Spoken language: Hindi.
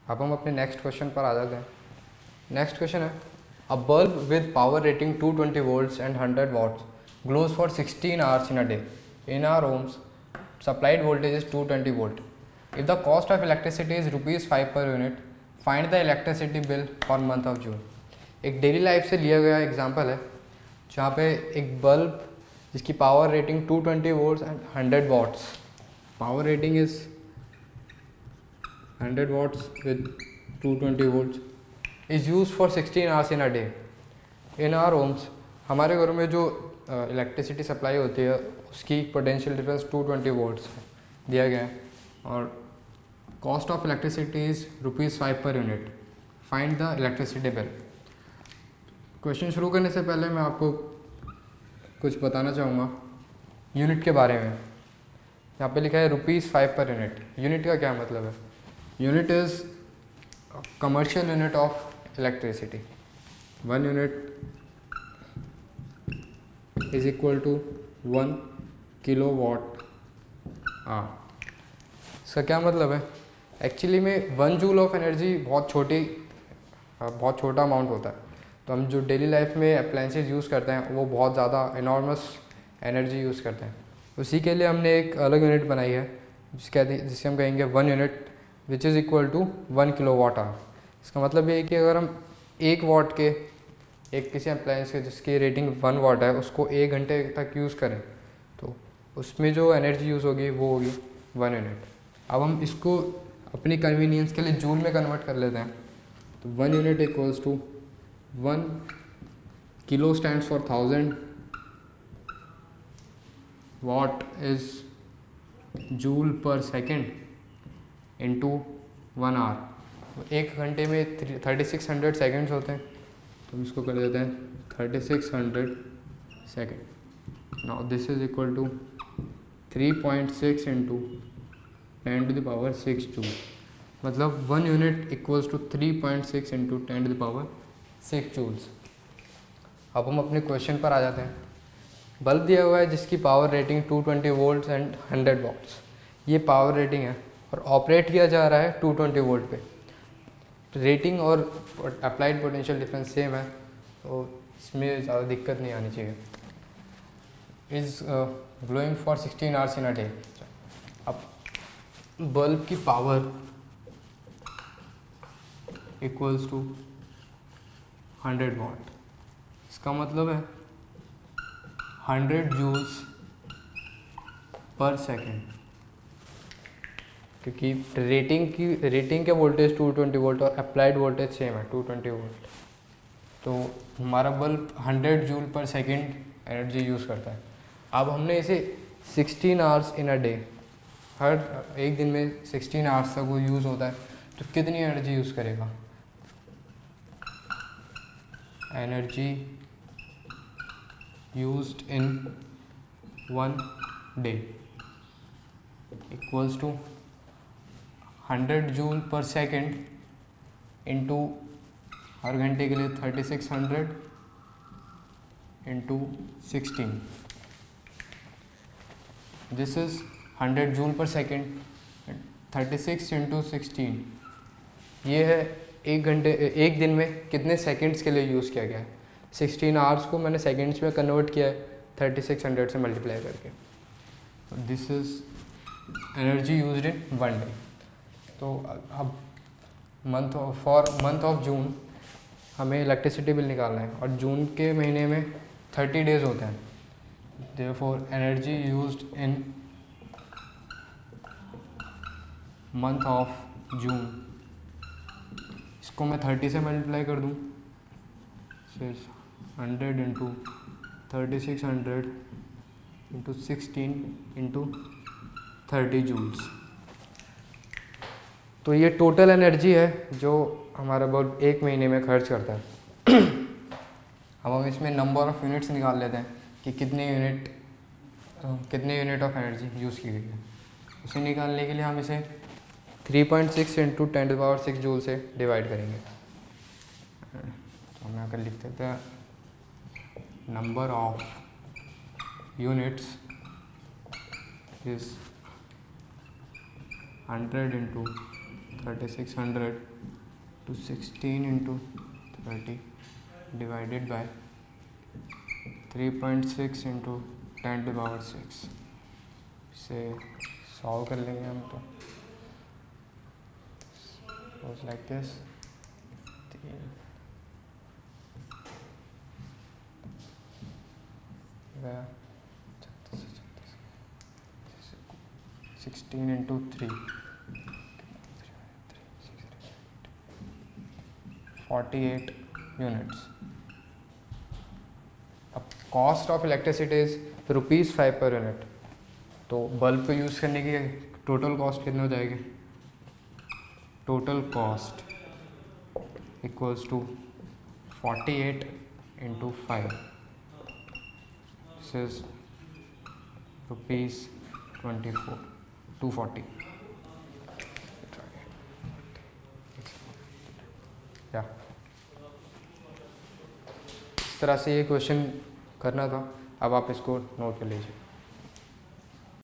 अब हम अपने नेक्स्ट क्वेश्चन पर आ जाते हैं। नेक्स्ट क्वेश्चन है, अ bulb with power rating 220 volts and 100 watts glows for 16 hours in a day. In our homes, supplied voltage is 220 volt. If the cost of electricity is rupees 5 per unit, find the electricity bill for month of June. एक डेली लाइफ से लिया गया एग्जांपल है जहाँ पे एक बल्ब जिसकी power rating 220 volts and 100 watts, power rating is 100 watts with 220 volts is used for 16 hours in a day. In our homes, हमारे घरों में जो इलेक्ट्रिसिटी सप्लाई होती है उसकी पोटेंशियल डिफरेंस 220 volts दिया गया है और cost of electricity is ₹5 per unit. Find the electricity bill. Question शुरू करने से पहले मैं आपको कुछ बताना चाहूँगा यूनिट के बारे में. यहाँ पे लिखा है ₹5 पर यूनिट. यूनिट का क्या मतलब है? Unit is commercial unit of electricity. 1 unit is equal to 1 kilowatt hour. इसका क्या मतलब है? एक्चुअली में 1 जूल ऑफ एनर्जी बहुत छोटा अमाउंट होता है. तो हम जो डेली लाइफ में अप्लायंसेज यूज़ करते हैं वो बहुत ज़्यादा इनॉर्मस एनर्जी यूज़ करते हैं. उसी के लिए हमने एक अलग यूनिट बनाई है जिसे हम कहेंगे 1 unit which is equal to 1 kilowatt hour. इसका मतलब ये है कि अगर हम 1 वाट के एक किसी अप्लायंस के जिसकी रेटिंग 1 वाट है उसको 1 घंटे तक यूज़ करें तो उसमें जो एनर्जी यूज़ होगी वो होगी 1 यूनिट. अब हम इसको अपनी कन्वीनियंस के लिए जूल में कन्वर्ट कर लेते हैं. तो 1 unit equals to 1 kilo stands for 1000, watt is joule per second into 1 hour. 1 घंटे में 3600 सेकेंड्स होते हैं तो हम इसको कर देते हैं 3600 second. Now this is equal to 3.6 into 10⁻6 joule. मतलब 1 unit equals to 3.6 into 10⁻6 joules. अब हम अपने क्वेश्चन पर आ जाते हैं. बल्ब दिया हुआ है जिसकी power rating 220 volts and 100 watts. ये पावर रेटिंग है और ऑपरेट किया जा रहा है 220 वोल्ट पे. रेटिंग और अप्लाइड पोटेंशियल डिफरेंस सेम है तो इसमें ज़्यादा दिक्कत नहीं आनी चाहिए. Is glowing for 16 hours in a day. अब बल्ब की पावर इक्वल्स टू 100 वाट. इसका मतलब है 100 जूल्स पर सेकेंड, क्योंकि रेटिंग के वोल्टेज 220 वोल्ट और अप्लाइड वोल्टेज सेम है 220 वोल्ट. तो हमारा bulb 100 joule per second energy use करता है. अब हमने इसे 16 आवर्स इन अ डे, हर एक दिन में 16 आवर्स तक वो यूज़ होता है तो कितनी एनर्जी यूज़ करेगा? Energy used in 1 day equals to 100 joule per second into हर घंटे के लिए 3600 into 16. This is 100 joule per second. 36 into 16 ये है एक दिन में कितने सेकेंड्स के लिए यूज़ किया गया है. 16 आवर्स को मैंने सेकेंड्स में कन्वर्ट किया है 3600 से मल्टीप्लाई करके. This is energy used in 1 day. तो अब फॉर मंथ ऑफ जून हमें इलेक्ट्रिसिटी बिल निकालना है और जून के महीने में 30 डेज़ होते हैं. Therefore energy used in month of June, इसको मैं 30 से मल्टीप्लाई कर दूँ. 100 इंटू 3600 इंटू 16 इंटू 30 जूल्स. तो ये टोटल एनर्जी है जो हमारा बल्ब एक महीने में खर्च करता है. अब हम इसमें नंबर ऑफ़ यूनिट्स निकाल लेते हैं कि कितने यूनिट ऑफ एनर्जी यूज़ की गई है. उसे निकालने के लिए हम इसे 3.6 इंटू 10⁻6 जूल से डिवाइड करेंगे. तो हम यहाँ कर लिख देते हैं number of units is 100 into 3600 to 16 into 30 divided by 3.6 into 10 to the power 6 से सॉल्व कर लेंगे हम तो goes like this. 16 into 3 48 units. अब cost of electricity is ₹5 per unit, तो बल्ब को यूज़ करने की टोटल कॉस्ट कितनी हो जाएगी? Total cost equals to 48 into 5. This is ₹240. या इस तरह से ये क्वेश्चन करना था। अब आप इसको नोट कर लीजिए।